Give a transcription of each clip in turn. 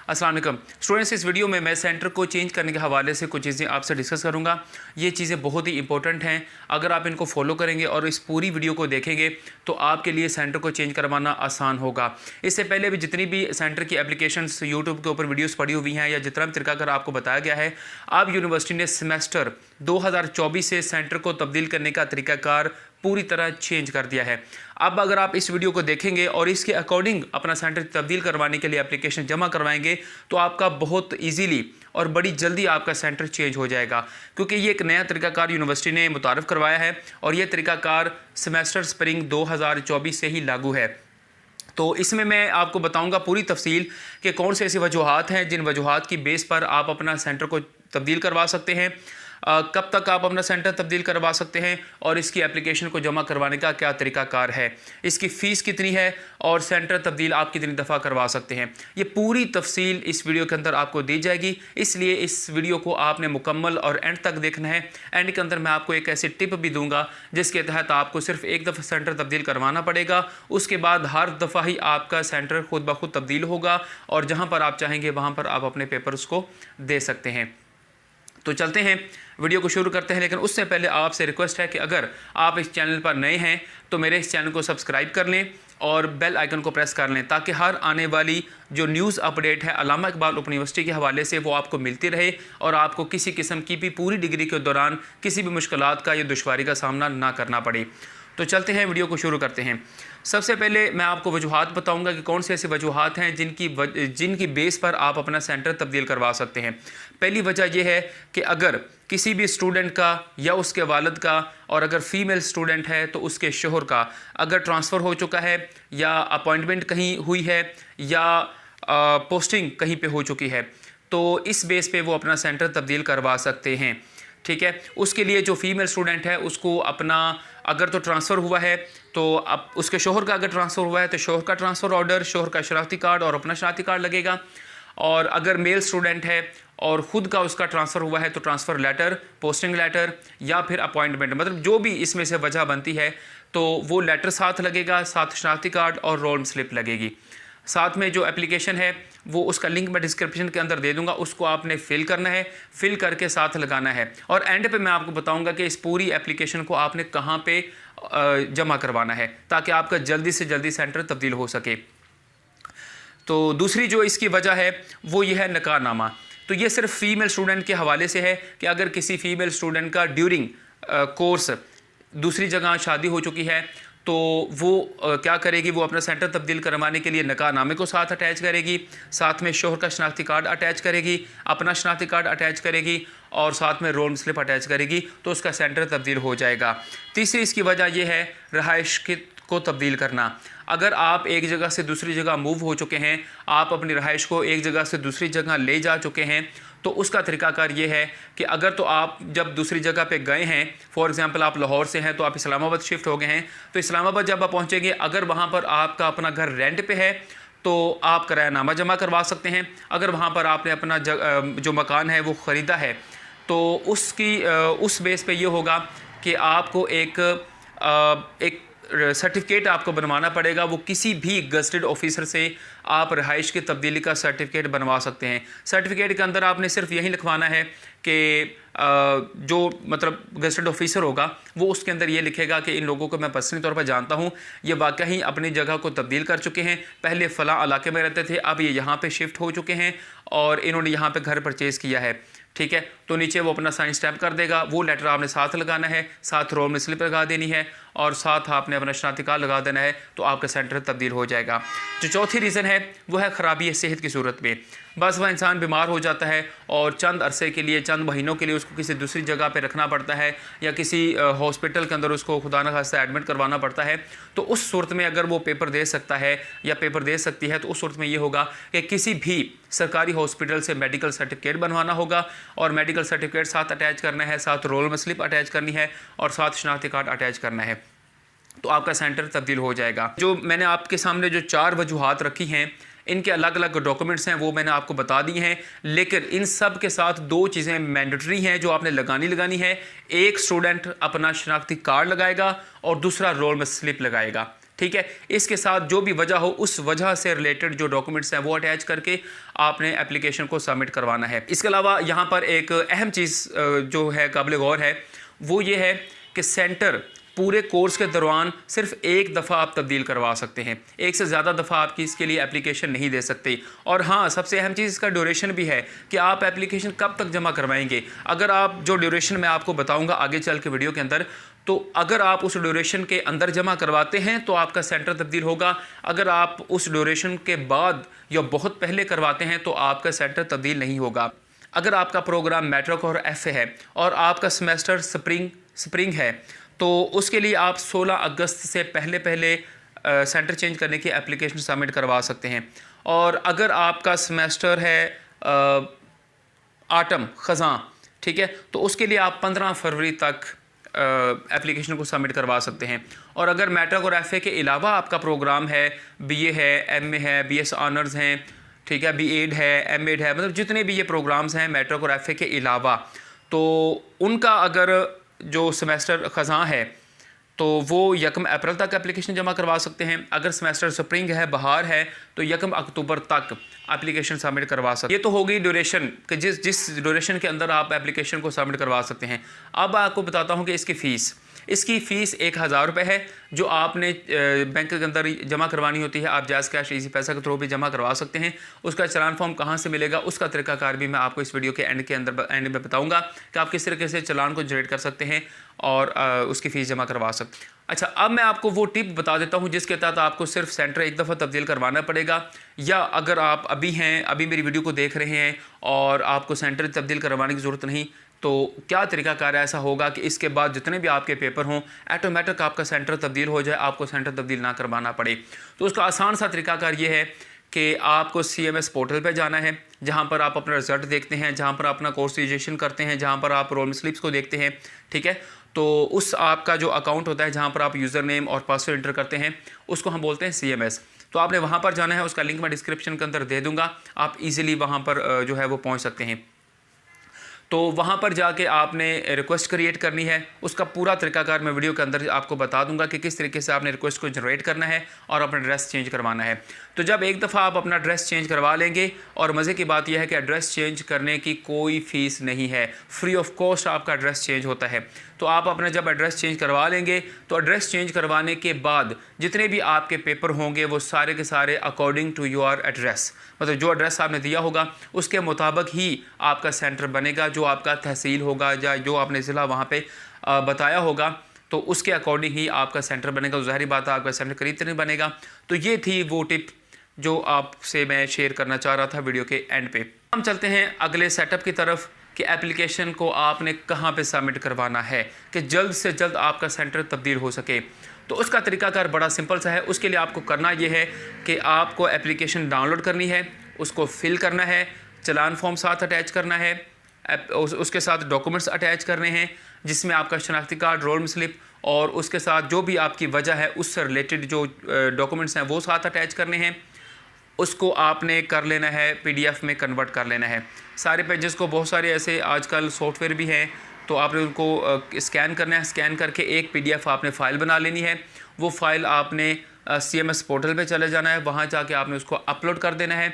अस्सलाम वालेकुम स्टूडेंट्स, इस वीडियो में मैं सेंटर को चेंज करने के हवाले से कुछ चीज़ें आपसे डिस्कस करूंगा। ये चीज़ें बहुत ही इंपॉर्टेंट हैं। अगर आप इनको फॉलो करेंगे और इस पूरी वीडियो को देखेंगे तो आपके लिए सेंटर को चेंज करवाना आसान होगा। इससे पहले भी जितनी भी सेंटर की एप्लीकेशंस यूट्यूब के ऊपर वीडियोस पड़ी हुई हैं या जितना भी तरीकाकार आपको बताया गया है, अब यूनिवर्सिटी ने सेमेस्टर 2024 से सेंटर को तब्दील करने का तरीकाकार पूरी तरह चेंज कर दिया है। अब अगर आप इस वीडियो को देखेंगे और इसके अकॉर्डिंग अपना सेंटर तब्दील करवाने के लिए एप्लीकेशन जमा करवाएंगे तो आपका बहुत इजीली और बड़ी जल्दी आपका सेंटर चेंज हो जाएगा, क्योंकि ये एक नया तरीकाकार यूनिवर्सिटी ने मुतारफ़ करवाया है और ये तरीकाकार सेमेस्टर स्प्रिंग 2024 से ही लागू है। तो इसमें मैं आपको बताऊंगा पूरी तफसील कि कौन से ऐसी वजूहात हैं जिन वजूहात की बेस पर आप अपना सेंटर को तब्दील करवा सकते हैं, कब तक आप अपना सेंटर तब्दील करवा सकते हैं और इसकी एप्लीकेशन को जमा करवाने का क्या तरीकाकार है, इसकी फ़ीस कितनी है और सेंटर तब्दील आप कितनी दफ़ा करवा सकते हैं। ये पूरी तफसील इस वीडियो के अंदर आपको दी जाएगी, इसलिए इस वीडियो को आपने मुकम्मल और एंड तक देखना है। एंड के अंदर मैं आपको एक ऐसी टिप भी दूंगा जिसके तहत आपको सिर्फ एक दफ़ा सेंटर तब्दील करवाना पड़ेगा, उसके बाद हर दफ़ा ही आपका सेंटर खुद ब खुद तब्दील होगा और जहाँ पर आप चाहेंगे वहाँ पर आप अपने पेपर्स को दे सकते हैं। तो चलते हैं, वीडियो को शुरू करते हैं। लेकिन उससे पहले आपसे रिक्वेस्ट है कि अगर आप इस चैनल पर नए हैं तो मेरे इस चैनल को सब्सक्राइब कर लें और बेल आइकन को प्रेस कर लें, ताकि हर आने वाली जो न्यूज़ अपडेट है अल्लामा इकबाल ओपन यूनिवर्सिटी के हवाले से वो आपको मिलती रहे और आपको किसी किस्म की भी पूरी डिग्री के दौरान किसी भी मुश्किलात का या दुश्वारी का सामना ना करना पड़े। तो चलते हैं, वीडियो को शुरू करते हैं। सबसे पहले मैं आपको वजूहात बताऊंगा कि कौन से ऐसे वजूहात हैं जिनकी बेस पर आप अपना सेंटर तब्दील करवा सकते हैं। पहली वजह यह है कि अगर किसी भी स्टूडेंट का या उसके वालिद का, और अगर फ़ीमेल स्टूडेंट है तो उसके शोहर का अगर ट्रांसफ़र हो चुका है या अपॉइंटमेंट कहीं हुई है या पोस्टिंग कहीं पे हो चुकी है, तो इस बेस पे वो अपना सेंटर तब्दील करवा सकते हैं। ठीक है, उसके लिए जो फीमेल स्टूडेंट है उसको अपना अगर तो ट्रांसफ़र हुआ है तो अब उसके शोहर का अगर ट्रांसफ़र हुआ है तो शोहर का ट्रांसफ़र ऑर्डर, शोहर का शनाख्ती कार्ड और अपना शनाख्ती कार्ड लगेगा। और अगर मेल स्टूडेंट है और ख़ुद का उसका ट्रांसफ़र हुआ है तो ट्रांसफ़र लेटर, पोस्टिंग लेटर या फिर अपॉइंटमेंट, मतलब जो भी इसमें से वजह बनती है तो वो लेटर साथ लगेगा, साथ शनाख्ती कार्ड और रोल स्लिप लगेगी। साथ में जो एप्लीकेशन है वो उसका लिंक मैं डिस्क्रिप्शन के अंदर दे दूंगा, उसको आपने फ़िल करना है, फ़िल करके साथ लगाना है। और एंड पे मैं आपको बताऊंगा कि इस पूरी एप्लीकेशन को आपने कहाँ पे जमा करवाना है ताकि आपका जल्दी से जल्दी सेंटर तब्दील हो सके। तो दूसरी जो इसकी वजह है वो ये है निकाहनामा। तो ये सिर्फ फ़ीमेल स्टूडेंट के हवाले से है कि अगर किसी फ़ीमेल स्टूडेंट का ड्यूरिंग कोर्स दूसरी जगह शादी हो चुकी है तो वो क्या करेगी, वो अपना सेंटर तब्दील करवाने के लिए निकाहनामे को साथ अटैच करेगी, साथ में शोहर का शनाख्ती कार्ड अटैच करेगी, अपना शनाख्ती कार्ड अटैच करेगी और साथ में रोल स्लिप अटैच करेगी, तो उसका सेंटर तब्दील हो जाएगा। तीसरी इसकी वजह यह है रहाइश को तब्दील करना। अगर आप एक जगह से दूसरी जगह मूव हो चुके हैं, आप अपनी रहाइश को एक जगह से दूसरी जगह ले जा चुके हैं, तो उसका तरीकाकार ये है कि अगर तो आप जब दूसरी जगह पे गए हैं, फॉर एग्जांपल आप लाहौर से हैं तो आप इस्लामाबाद शिफ्ट हो गए हैं, तो इस्लामाबाद जब आप पहुंचेंगे अगर वहां पर आपका अपना घर रेंट पे है तो आप किरायानामा जमा करवा सकते हैं। अगर वहां पर आपने अपना जो मकान है वो ख़रीदा है तो उस बेस पे ये होगा कि आपको एक सर्टिफिकेट आपको बनवाना पड़ेगा। वो किसी भी गज़टेड ऑफिसर से आप रहाइश की तब्दीली का सर्टिफिकेट बनवा सकते हैं। सर्टिफिकेट के अंदर आपने सिर्फ यही लिखवाना है कि जो मतलब गज़टेड ऑफिसर होगा वो उसके अंदर ये लिखेगा कि इन लोगों को मैं पर्सनली तौर पर जानता हूँ, ये वाकई अपनी जगह को तब्दील कर चुके हैं, पहले फ़लाँ इलाके में रहते थे, अब ये यहाँ पे शिफ्ट हो चुके हैं और इन्होंने यहाँ पे घर परचेज़ किया है। ठीक है, तो नीचे वो अपना साइन स्टैम्प कर देगा, वो लेटर आपने साथ लगाना है, साथ रोल में स्लिप लगा देनी है और साथ आपने अपना शनाख्ती कार्ड लगा देना है, तो आपका सेंटर तब्दील हो जाएगा। जो चौथी रीज़न है वो है ख़राबी सेहत की सूरत में। बस वह इंसान बीमार हो जाता है और चंद अरसे के लिए, चंद महीनों के लिए उसको किसी दूसरी जगह पे रखना पड़ता है या किसी हॉस्पिटल के अंदर उसको खुदा न खास्ता एडमिट करवाना पड़ता है, तो उस सूरत में अगर वो पेपर दे सकता है या पेपर दे सकती है तो उस सूरत में ये होगा कि किसी भी सरकारी हॉस्पिटल से मेडिकल सर्टिफिकेट बनवाना होगा और मेडिकल सर्टिफिकेट साथ अटैच करना है, साथ रोल में स्लिप अटैच करनी है और साथ शनाख्ती कार्ड अटैच करना है, तो आपका सेंटर तब्दील हो जाएगा। जो मैंने आपके सामने जो 4 वजूहात रखी हैं, इनके अलग अलग डॉक्यूमेंट्स हैं वो मैंने आपको बता दी हैं, लेकिन इन सब के साथ 2 चीज़ें मैंडेटरी हैं जो आपने लगानी है। एक स्टूडेंट अपना शनाख्ती कार्ड लगाएगा और दूसरा रोल में स्लिप लगाएगा। ठीक है। इसके साथ जो भी वजह हो उस वजह से रिलेटेड जो डॉक्यूमेंट्स हैं वो अटैच करके आपने एप्लीकेशन को सबमिट करवाना है। इसके अलावा यहाँ पर एक अहम चीज़ जो है काबिल गौर है वो ये है कि सेंटर पूरे कोर्स के दौरान सिर्फ एक दफ़ा आप तब्दील करवा सकते हैं, एक से ज़्यादा दफ़ा आपकी इसके लिए एप्लीकेशन नहीं दे सकते। और हाँ, सबसे अहम चीज़ इसका ड्यूरेशन भी है कि आप एप्लीकेशन कब तक जमा करवाएंगे। अगर आप जो ड्यूरेशन मैं आपको बताऊंगा आगे चल के वीडियो के अंदर, तो अगर आप उस ड्यूरेशन के अंदर जमा करवाते हैं तो आपका सेंटर तब्दील होगा। अगर आप उस ड्यूरेशन के बाद या बहुत पहले करवाते हैं तो आपका सेंटर तब्दील नहीं होगा। अगर आपका प्रोग्राम मैट्रिक और एफ है और आपका सेमेस्टर स्प्रिंग है तो उसके लिए आप 16 अगस्त से पहले सेंटर चेंज करने की एप्लीकेशन सबमिट करवा सकते हैं। और अगर आपका सेमेस्टर है आटम ख़ज़ां, ठीक है, तो उसके लिए आप 15 फरवरी तक एप्लीकेशन को सबमिट करवा सकते हैं। और अगर मैट्रिक और एफ के अलावा आपका प्रोग्राम है, बीए है, एमए है, बीएस ऑनर्स हैं, ठीक है, बीएड है, एमएड है, मतलब जितने भी ये प्रोग्राम्स हैं मैट्रिक और एफ के अलावा, तो उनका अगर जो सेमेस्टर ख़ज़ां है तो वो 1 अप्रैल तक एप्लीकेशन जमा करवा सकते हैं। अगर सेमेस्टर स्प्रिंग है, बहार है, तो 1 अक्टूबर तक एप्लीकेशन सबमिट करवा सकते हैं। ये तो हो गई ड्यूरेशन कि जिस ड्यूरेशन के अंदर आप एप्लीकेशन को सबमिट करवा सकते हैं। अब आपको बताता हूँ कि इसकी फ़ीस 1000 रुपये है जो आपने बैंक के अंदर जमा करवानी होती है। आप जैज़ कैश इजी पैसा के थ्रू भी जमा करवा सकते हैं। उसका चालान फॉर्म कहाँ से मिलेगा उसका तरीकाकार भी मैं आपको इस वीडियो के एंड में बताऊंगा कि आप किस तरीके से चालान को जनरेट कर सकते हैं और उसकी फ़ीस जमा करवा सकते हैं। अच्छा, अब मैं आपको वो टिप बता देता हूँ जिसके तहत आपको सिर्फ सेंटर एक दफ़ा तब्दील करवाना पड़ेगा। या अगर आप अभी मेरी वीडियो को देख रहे हैं और आपको सेंटर तब्दील करवाने की ज़रूरत नहीं, तो क्या तरीकाकार ऐसा होगा कि इसके बाद जितने भी आपके पेपर हों ऑटोमेटिक आपका सेंटर तब्दील हो जाए, आपको सेंटर तब्दील ना करवाना पड़े। तो उसका आसान सा तरीकाकार ये है कि आपको CMS पोर्टल पे जाना है, जहाँ पर आप अपना रिज़ल्ट देखते हैं, जहाँ पर अपना कोर्स रजिस्ट्रेशन करते हैं, जहाँ पर आप रोल स्लिप्स को देखते हैं, ठीक है। तो उस आपका जो अकाउंट होता है जहाँ पर आप यूज़र नेम और पासवर्ड इंटर करते हैं उसको हम बोलते हैं CMS। तो आपने वहाँ पर जाना है, उसका लिंक मैं डिस्क्रिप्शन के अंदर दे दूँगा, आप ईज़िली वहाँ पर जो है वो पहुँच सकते हैं। तो वहाँ पर जाके आपने रिक्वेस्ट क्रिएट करनी है। उसका पूरा तरीकाकार मैं वीडियो के अंदर आपको बता दूंगा कि किस तरीके से आपने रिक्वेस्ट को जनरेट करना है और अपना एड्रेस चेंज करवाना है। तो जब एक दफ़ा आप अपना एड्रेस चेंज करवा लेंगे, और मज़े की बात यह है कि एड्रेस चेंज करने की कोई फ़ीस नहीं है, फ्री ऑफ कॉस्ट आपका एड्रेस चेंज होता है। तो आप अपना जब एड्रेस चेंज करवा लेंगे तो एड्रेस चेंज करवाने के बाद जितने भी आपके पेपर होंगे वो सारे के सारे अकॉर्डिंग टू योर एड्रेस, मतलब जो एड्रेस आपने दिया होगा उसके मुताबिक ही आपका सेंटर बनेगा। जो आपका तहसील होगा या जो आपने ज़िला वहाँ पे बताया होगा तो उसके अकॉर्डिंग ही आपका सेंटर बनेगा। तो ज़ाहिर बात है आपका सेंटर करीब नहीं बनेगा। तो ये थी वो टिप जो आपसे मैं शेयर करना चाह रहा था वीडियो के एंड पे। हम चलते हैं अगले सेटअप की तरफ कि एप्लीकेशन को आपने कहाँ पे सबमिट करवाना है कि जल्द से जल्द आपका सेंटर तब्दील हो सके। तो उसका तरीकाकार बड़ा सिंपल सा है। उसके लिए आपको करना ये है कि आपको एप्लीकेशन डाउनलोड करनी है, उसको फिल करना है, चालान फॉर्म साथ अटैच करना है, उसके साथ डॉक्यूमेंट्स अटैच करने हैं जिसमें आपका शनाख्ती कार्ड, रोल स्लिप और उसके साथ जो भी आपकी वजह है उससे रिलेटेड जो डॉक्यूमेंट्स हैं वो साथ अटैच करने हैं। उसको आपने कर लेना है, PDF में कन्वर्ट कर लेना है सारे पेजेस को। बहुत सारे ऐसे आजकल सॉफ्टवेयर भी हैं तो आपने उनको स्कैन करना है, स्कैन करके एक PDF आपने फ़ाइल बना लेनी है। वो फ़ाइल आपने CMS पोर्टल पे चले जाना है, वहाँ जाके आपने उसको अपलोड कर देना है,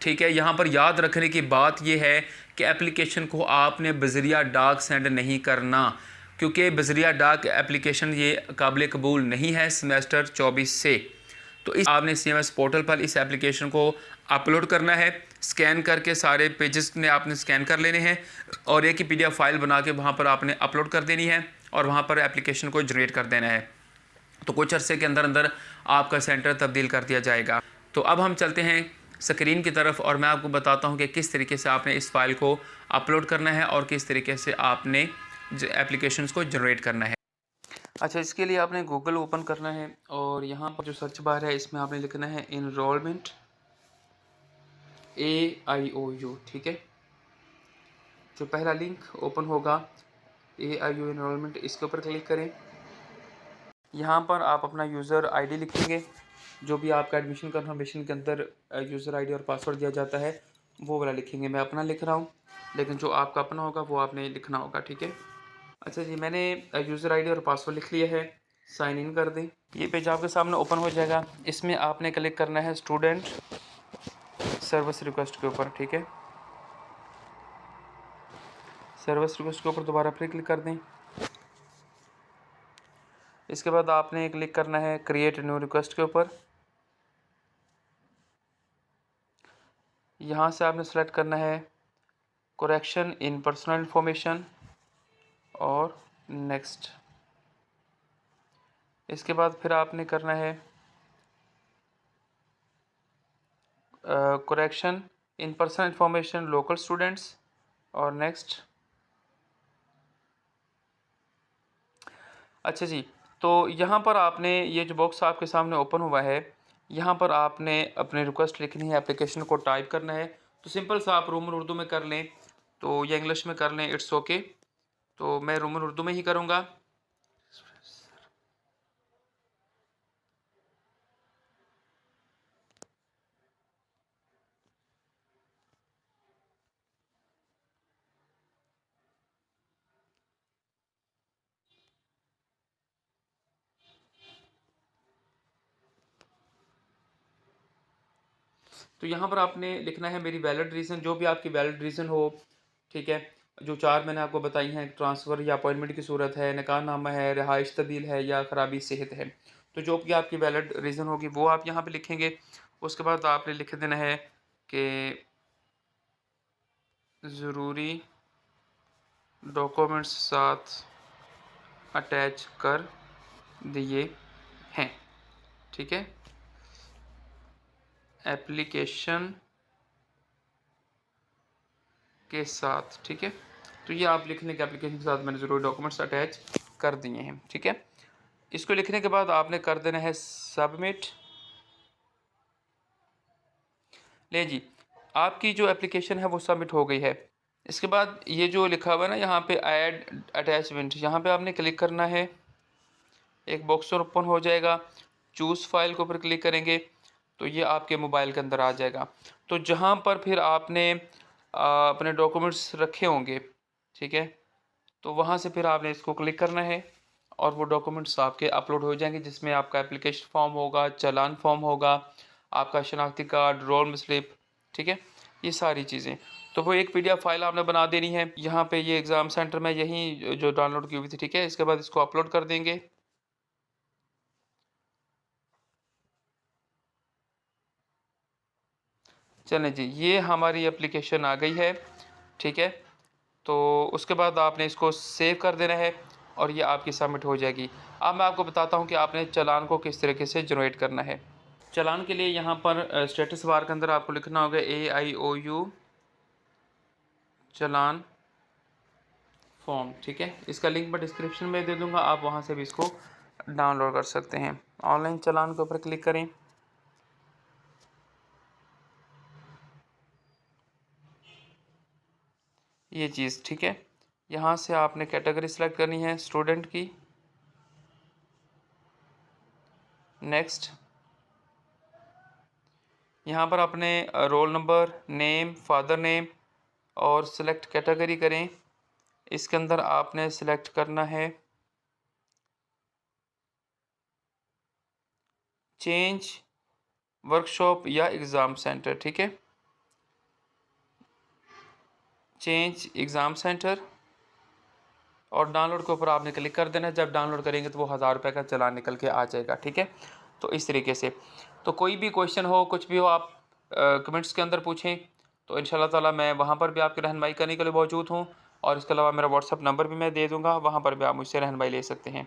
ठीक है। यहाँ पर याद रखने की बात यह है कि एप्लीकेशन को आपने बज़रिया डाक सेंड नहीं करना, क्योंकि बज़रिया डाक एप्लीकेशन ये काबिल कबूल नहीं है सेमेस्टर 24 से। तो इस आपने CMS पोर्टल पर इस एप्लीकेशन को अपलोड करना है, स्कैन करके सारे पेजेस ने आपने स्कैन कर लेने हैं और एक ही PDF फाइल बना के वहाँ पर आपने अपलोड कर देनी है और वहाँ पर एप्लीकेशन को जनरेट कर देना है। तो कुछ अरसे के अंदर अंदर आपका सेंटर तब्दील कर दिया जाएगा। तो अब हम चलते हैं स्क्रीन की तरफ और मैं आपको बताता हूँ कि किस तरीके से आपने इस फाइल को अपलोड करना है और किस तरीके से आपने एप्लीकेशन को जनरेट करना है। अच्छा, इसके लिए आपने गूगल ओपन करना है और यहाँ पर जो सर्च बार है इसमें आपने लिखना है इनरोलमेंट AIOU, ठीक है। जो पहला लिंक ओपन होगा AIU इनरोलमेंट, इसके ऊपर क्लिक करें। यहाँ पर आप अपना यूज़र ID लिखेंगे, जो भी आपका एडमिशन कन्फर्मेशन के अंदर यूज़र ID और पासवर्ड दिया जाता है वो वाला लिखेंगे। मैं अपना लिख रहा हूँ, लेकिन जो आपका अपना होगा वो आपने लिखना होगा, ठीक है। अच्छा जी, मैंने यूज़र ID और पासवर्ड लिख लिया है। साइन इन कर दें। ये पेज आपके सामने ओपन हो जाएगा। इसमें आपने क्लिक करना है स्टूडेंट सर्विस रिक्वेस्ट के ऊपर, ठीक है। सर्विस रिक्वेस्ट के ऊपर दोबारा फिर क्लिक कर दें। इसके बाद आपने क्लिक करना है क्रिएट न्यू रिक्वेस्ट के ऊपर। यहाँ से आपने सेलेक्ट करना है करेक्शन इन पर्सनल इंफॉर्मेशन और नेक्स्ट। इसके बाद फिर आपने करना है correction in personal information local students और नेक्स्ट। अच्छा जी, तो यहाँ पर आपने ये जो बॉक्स आपके सामने ओपन हुआ है, यहाँ पर आपने अपनी रिक्वेस्ट लिखनी है, एप्लीकेशन को टाइप करना है। तो सिंपल सा आप रोमन उर्दू में कर लें तो या इंग्लिश में कर लें, इट्स ओके। तो मैं रोमन उर्दू में ही करूँगा। तो यहाँ पर आपने लिखना है मेरी वैलिड रीज़न, जो भी आपकी वैलिड रीज़न हो, ठीक है। जो 4 मैंने आपको बताई हैं, ट्रांसफ़र या अपॉइंटमेंट की सूरत है, निकाहनामा है, रिहाइश तब्दील है या ख़राबी सेहत है। तो जो भी आपकी वैलिड रीज़न होगी वो आप यहाँ पे लिखेंगे। उसके बाद आपने लिख देना है कि ज़रूरी डॉक्यूमेंट्स साथ अटैच कर दिए हैं, ठीक है। एप्लीकेशन के साथ, ठीक है। तो ये आप लिख लें कि एप्लीकेशन के साथ मैंने ज़रूरी डॉक्यूमेंट्स अटैच कर दिए हैं, ठीक है। इसको लिखने के बाद आपने कर देना है सबमिट। ले जी, आपकी जो एप्लीकेशन है वो सबमिट हो गई है। इसके बाद ये जो लिखा हुआ है ना यहाँ पे ऐड अटैचमेंट, यहाँ पे आपने क्लिक करना है। एक बॉक्स ओपन हो जाएगा। चूज़ फाइल के ऊपर क्लिक करेंगे तो ये आपके मोबाइल के अंदर आ जाएगा। तो जहाँ पर फिर आपने अपने डॉक्यूमेंट्स रखे होंगे, ठीक है, तो वहाँ से फिर आपने इसको क्लिक करना है और वो डॉक्यूमेंट्स आपके अपलोड हो जाएंगे, जिसमें आपका एप्लीकेशन फॉर्म होगा, चालान फॉर्म होगा, आपका शनाख्ती कार्ड, रोल स्लिप, ठीक है, ये सारी चीज़ें। तो वो एक PDF फाइल आपने बना देनी है। यहाँ पे ये एग्ज़ाम सेंटर में यही जो डाउनलोड की हुई थी, ठीक है। इसके बाद इसको अपलोड कर देंगे। चलें जी, ये हमारी एप्लीकेशन आ गई है, ठीक है। तो उसके बाद आपने इसको सेव कर देना है और ये आपकी सबमिट हो जाएगी। अब मैं आपको बताता हूँ कि आपने चालान को किस तरीके से जनरेट करना है। चालान के लिए यहाँ पर स्टेटस बार के अंदर आपको लिखना होगा AIOU चालान फॉर्म, ठीक है। इसका लिंक मैं डिस्क्रिप्शन में दे दूँगा, आप वहाँ से भी इसको डाउनलोड कर सकते हैं। ऑनलाइन चालान के ऊपर क्लिक करें। ये चीज़, ठीक है। यहाँ से आपने कैटेगरी सेलेक्ट करनी है स्टूडेंट की। नेक्स्ट, यहाँ पर अपने roll number, name, father name और सिलेक्ट कैटेगरी करें। इसके अंदर आपने सिलेक्ट करना है चेंज वर्कशॉप या एग्ज़ाम सेंटर, ठीक है। चेंज एग्ज़ाम सेंटर और डाउनलोड के ऊपर आपने क्लिक कर देना है। जब डाउनलोड करेंगे तो वो 1000 रुपये का चालान निकल के आ जाएगा, ठीक है। तो इस तरीके से, तो कोई भी क्वेश्चन हो, कुछ भी हो, आप कमेंट्स के अंदर पूछें, तो इंशाल्लाह ताला मैं वहाँ पर भी आपकी रहनुमाई करने के लिए मौजूद हूँ। और इसके अलावा मेरा व्हाट्सअप नंबर भी मैं दे दूँगा, वहाँ पर भी आप मुझसे रहनुमाई ले सकते हैं।